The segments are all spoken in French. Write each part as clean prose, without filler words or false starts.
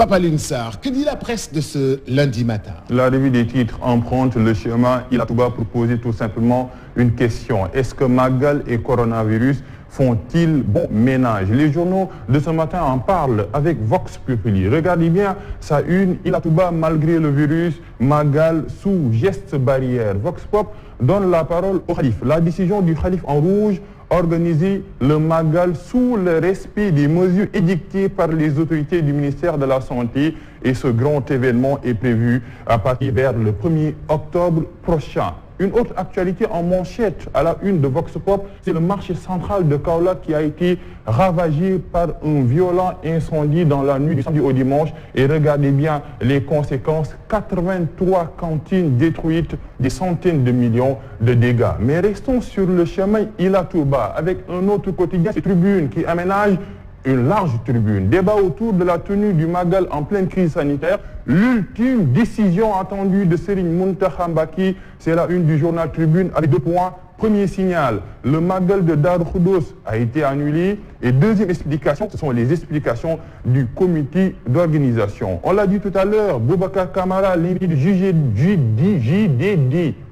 Papa Lunsar, que dit la presse de ce lundi matin? La revue des titres emprunte le chemin Ila Touba pour poser tout simplement une question. Est-ce que Magal et coronavirus font-ils bon ménage? Les journaux de ce matin en parlent avec Vox Populi. Regardez bien sa une, Ila Touba malgré le virus, Magal sous geste barrière. Vox Pop donne la parole au Khalif. La décision du Khalif en rouge, organiser le Magal sous le respect des mesures édictées par les autorités du ministère de la Santé, et ce grand événement est prévu à partir vers le 1er octobre prochain. Une autre actualité en manchette à la une de Vox Pop, c'est le marché central de Kaolack qui a été ravagé par un violent incendie dans la nuit du samedi au dimanche. Et regardez bien les conséquences, 83 cantines détruites, des centaines de millions de dégâts. Mais restons sur le chemin Ila Touba avec un autre quotidien, c'est Tribune qui aménage une large tribune. Débat autour de la tenue du Magal en pleine crise sanitaire. L'ultime décision attendue de Serigne Mountakha Mbacké, c'est la une du journal Tribune avec 2 points. Premier signal, le Magal de Darou Khoudoss a été annulé. Et deuxième explication, ce sont les explications du comité d'organisation. On l'a dit tout à l'heure, Boubacar Camara, l'invité du JDD,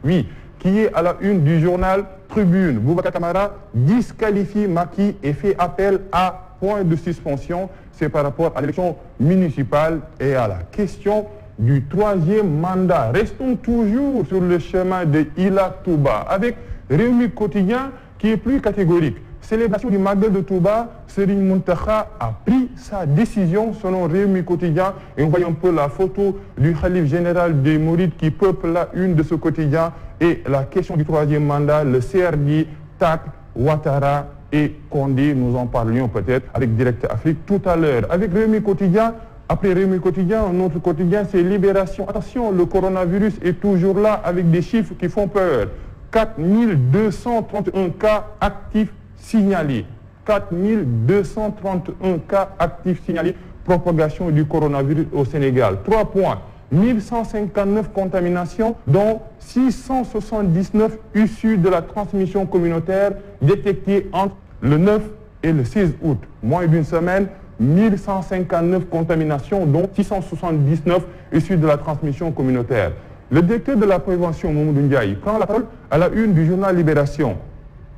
oui, qui est à la une du journal Tribune. Boubacar Camara disqualifie Macky et fait appel à point de suspension, c'est par rapport à l'élection municipale et à la question du 3e mandat. Restons toujours sur le chemin de Ila Touba avec Rewmi Quotidien qui est plus catégorique. Célébration du Magal de Touba, Serigne Mountakha a pris sa décision selon Rewmi Quotidien, et on voit un peu la photo du Khalif général des Mourides qui peuple la une de ce quotidien, et la question du 3e mandat, le CRD, TAC, Ouattara et Condé, nous en parlions peut-être avec Direct Afrique tout à l'heure. Avec Rewmi Quotidien, après Rewmi Quotidien, un autre quotidien, c'est Libération. Attention, le coronavirus est toujours là avec des chiffres qui font peur. 4231 cas actifs signalés. 4231 cas actifs signalés. Propagation du coronavirus au Sénégal. 3 points. 1159 contaminations, dont 679 issues de la transmission communautaire détectées entre le 9 et le 16 août. Moins d'une semaine, 1159 contaminations, dont 679 issues de la transmission communautaire. Le directeur de la prévention, Mamadou Ndiaye, prend la parole à la une du journal Libération.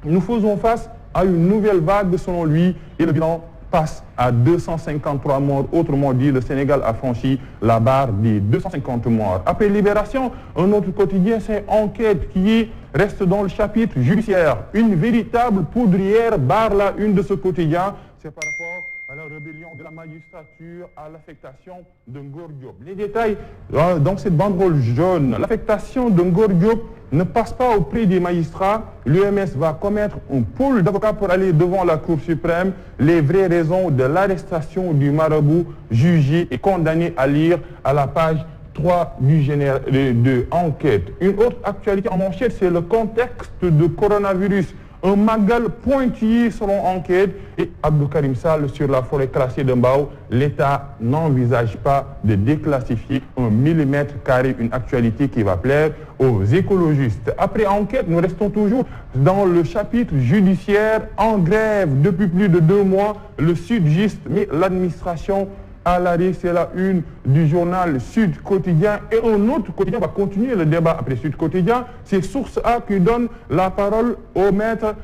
Nous faisons face à une nouvelle vague, selon lui, et le bilan passe à 253 morts. Autrement dit, le Sénégal a franchi la barre des 250 morts. Après Libération, un autre quotidien, c'est Enquête qui reste dans le chapitre judiciaire. Une véritable poudrière barre la une de ce quotidien. C'est par rapport à la rébellion de la magistrature à l'affectation de Ngor Diop. Les détails dans cette banderole jaune. L'affectation de Ngor Diop ne passe pas auprès des magistrats. L'UMS va commettre un pôle d'avocats pour aller devant la Cour suprême. Les vraies raisons de l'arrestation du marabout jugé et condamné à lire à la page 3 du de Enquête. Une autre actualité en manchette, c'est le contexte de coronavirus. Un Magal pointillé selon Enquête, et Abdou Karim Sall sur la forêt classée de Mbao. L'État n'envisage pas de déclassifier 1 mm², une actualité qui va plaire aux écologistes. Après Enquête, nous restons toujours dans le chapitre judiciaire. En grève depuis plus de 2 mois, le Sud-Gist met l'administration à l'arrêt. C'est la une du journal Sud Quotidien. Et un autre quotidien va continuer le débat après Sud Quotidien. C'est Source A qui donne la parole au maître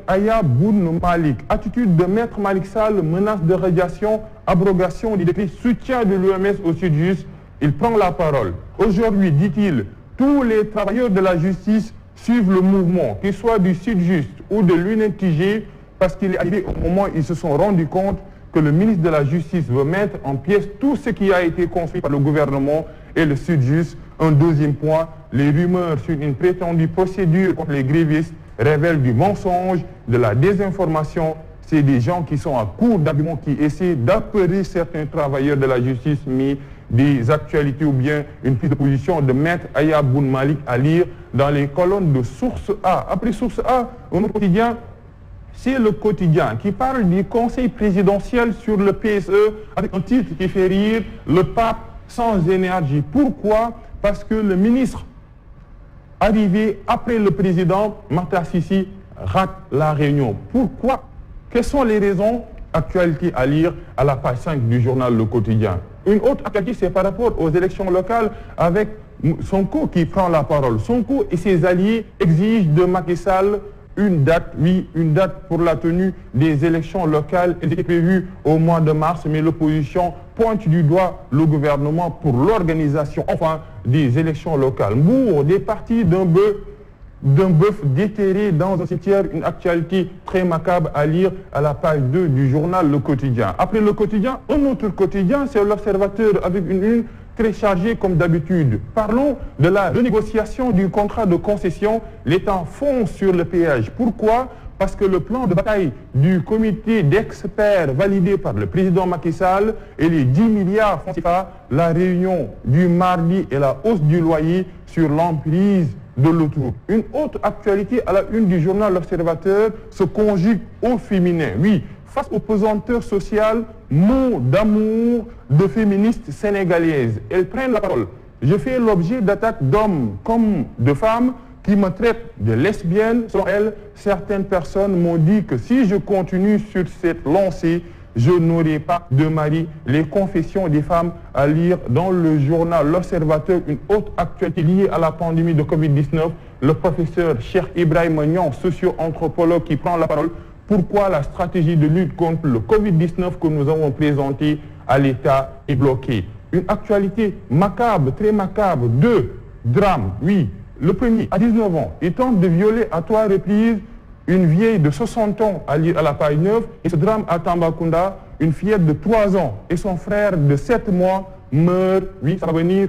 Aya Boun Malik. Attitude de maître Malik Sall, menace de radiation, abrogation du décret, soutien de l'OMS au Sud-Just. Il prend la parole. Aujourd'hui, dit-il, tous les travailleurs de la justice suivent le mouvement, qu'ils soient du Sud-Just ou de l'UNTG, parce qu'il est arrivé au moment où ils se sont rendus compte que le ministre de la Justice veut mettre en pièces tout ce qui a été construit par le gouvernement et le Sud-Just. Un deuxième point, les rumeurs sur une prétendue procédure contre les grévistes révèlent du mensonge, de la désinformation. C'est des gens qui sont à court d'arguments, qui essaient d'apeurer certains travailleurs de la justice, mais des actualités ou bien une prise de position de maître Aya Boun Malik à lire dans les colonnes de Source A. Après Source A, un autre quotidien, c'est le quotidien qui parle du conseil présidentiel sur le PSE avec un titre qui fait rire, le pape sans énergie. Pourquoi? Parce que le ministre arrivé après le président, Makhtar Sissi, rate la réunion. Pourquoi? Quelles sont les raisons? Actualité à lire à la page 5 du journal Le Quotidien. Une autre actualité, c'est par rapport aux élections locales avec Sonko qui prend la parole. Sonko et ses alliés exigent de Macky Sall une date pour la tenue des élections locales. Elle était prévue au mois de mars, mais l'opposition pointe du doigt le gouvernement pour l'organisation, des élections locales. Mbour, des parties d'un bœuf déterré dans un cimetière, une actualité très macabre à lire à la page 2 du journal Le Quotidien. Après Le Quotidien, un autre quotidien, c'est l'Observateur avec une très chargée comme d'habitude. Parlons de la renégociation du contrat de concession. L'État fonce sur le péage. Pourquoi ? Parce que le plan de bataille du comité d'experts validé par le président Macky Sall et les 10 milliards francs CFA, la réunion du mardi et la hausse du loyer sur l'emprise de l'autoroute. Une autre actualité à la une du journal L'Observateur se conjugue au féminin. Oui, face aux pesanteurs sociales, mots d'amour de féministes sénégalaises. Elles prennent la parole. Je fais l'objet d'attaques d'hommes comme de femmes qui me traitent de lesbienne. Selon elles, certaines personnes m'ont dit que si je continue sur cette lancée, je n'aurai pas de mari. Les confessions des femmes à lire dans le journal L'Observateur. Une autre actualité liée à la pandémie de Covid-19. Le professeur Cheikh Ibrahima Niang, socio-anthropologue, qui prend la parole. Pourquoi la stratégie de lutte contre le Covid-19 que nous avons présentée à l'État est bloquée? Une actualité macabre, très macabre, deux drames. Oui, le premier, à 19 ans, il tente de violer à 3 reprises une vieille de 60 ans à lire à la page 9. Et ce drame à Tambacounda, une fillette de 3 ans et son frère de 7 mois meurt,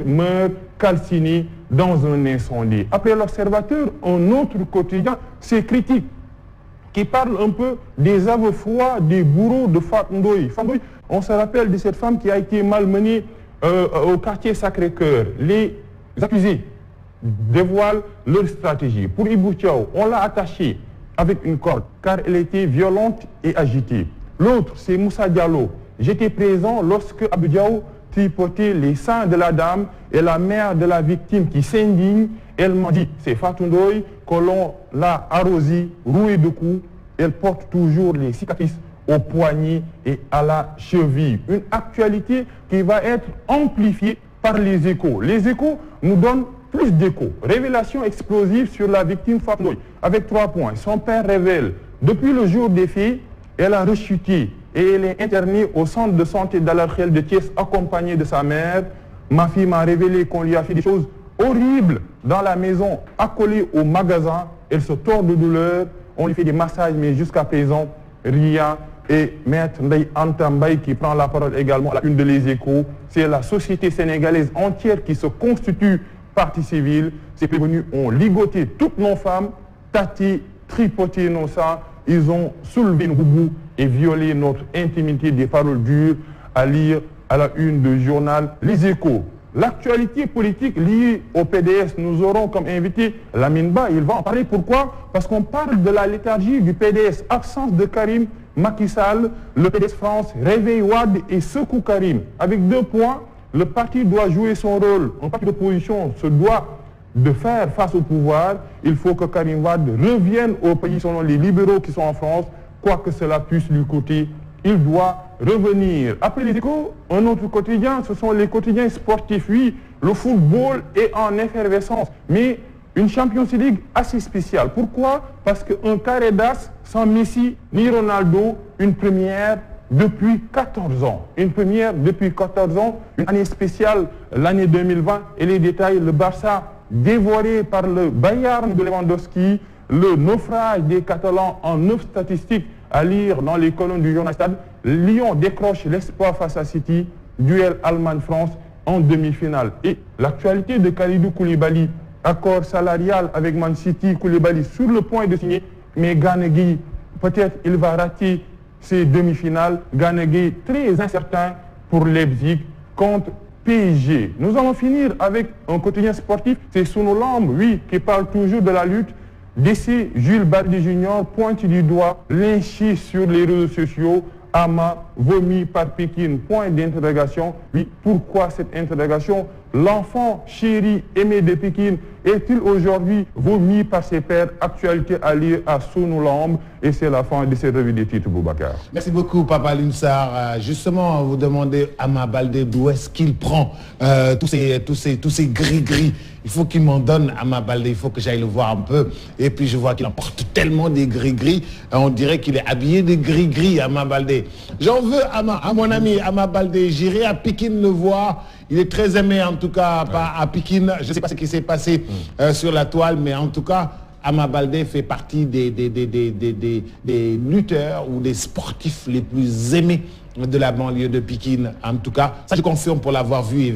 meurt calciné dans un incendie. Après L'Observateur, un autre quotidien, c'est Critique, qui parle un peu des aveux froids des bourreaux de Fatou Ndoye. On se rappelle de cette femme qui a été malmenée au quartier Sacré-Cœur. Les accusés dévoilent leur stratégie. Pour Ibou Thiaw, on l'a attachée avec une corde car elle était violente et agitée. L'autre, c'est Moussa Diallo. J'étais présent lorsque Abou Diaw tripotait les seins de la dame et la mère de la victime qui s'indigne. Elle m'a dit, c'est Fatou Ndoye, que l'on l'a arrosée, rouée de coups. Elle porte toujours les cicatrices au poignet et à la cheville. Une actualité qui va être amplifiée par les Échos. Les Échos nous donnent plus d'échos. Révélation explosive sur la victime Fatou Ndoye, avec 3 points. Son père révèle, depuis le jour des faits, elle a rechuté et elle est internée au centre de santé d'Alarkhel de Thiès, accompagnée de sa mère. Ma fille m'a révélé qu'on lui a fait des choses horribles dans la maison, accolée au magasin. Elle se tord de douleur. On lui fait des massages, mais jusqu'à présent, rien. Et Maître Ndeye Anta Mbaye qui prend la parole également à la une de Les Échos. C'est la société sénégalaise entière qui se constitue partie civile. Ces prévenus ont ligoté toutes nos femmes, tâté, tripoté nos seins. Ils ont soulevé nos bouts et violé notre intimité, des paroles dures à lire à la une du journal Les Échos. L'actualité politique liée au PDS, nous aurons comme invité Lamine Ba. Il va en parler. Pourquoi? Parce qu'on parle de la léthargie du PDS. Absence de Karim, Macky Sall, le PDS France réveille Wade et secoue Karim. Avec 2 points, le parti doit jouer son rôle. Un parti d'opposition se doit de faire face au pouvoir. Il faut que Karim Wade revienne au pays selon les libéraux qui sont en France. Quoi que cela puisse lui coûter, il doit revenir. Après Les Échos, un autre quotidien, ce sont les quotidiens sportifs. Oui, le football est en effervescence, mais une Champions League assez spéciale. Pourquoi? Parce qu'un carré d'as sans Messi ni Ronaldo, une première depuis 14 ans. Une première depuis 14 ans, une année spéciale, l'année 2020. Et les détails, le Barça dévoré par le Bayern de Lewandowski, le naufrage des Catalans en 9 statistiques à lire dans les colonnes du journal Stade. Lyon décroche l'espoir face à City, duel Allemagne-France en demi-finale. Et l'actualité de Kalidou Koulibaly, accord salarial avec Man City, Koulibaly sur le point de signer, mais Gana Gueye, peut-être il va rater ces demi-finales. Gana Gueye très incertain pour Leipzig contre PSG. Nous allons finir avec un quotidien sportif, c'est Sunu Lamb, oui, qui parle toujours de la lutte. Décès Jules Bardi Junior pointe du doigt, lynché sur les réseaux sociaux, Ama vomi par Pékin, point d'interrogation. Oui, pourquoi cette interrogation? l'enfant chéri, aimé de Pékin, est-il aujourd'hui vomi par ses pairs? Actualité alliée à Sonolambe, et c'est la fin de cette revue des titres, Boubacar. Merci beaucoup, Papa Alioune Sarr. Justement, vous demandez à Ama Baldé d'où est-ce qu'il prend tous ces gris-gris. Il faut qu'il m'en donne, Ama Baldé, il faut que j'aille le voir un peu. Et puis je vois qu'il en porte tellement des gris-gris. On dirait qu'il est habillé de gris-gris, Ama Baldé. J'en veux à mon ami Ama Baldé. J'irai à Pékin le voir. Il est très aimé en tout cas à Pékin. Je ne sais pas ce qui s'est passé sur la toile, mais en tout cas, Ama Baldé fait partie des lutteurs ou des sportifs les plus aimés de la banlieue de Pékin. En tout cas, ça je confirme pour l'avoir vu.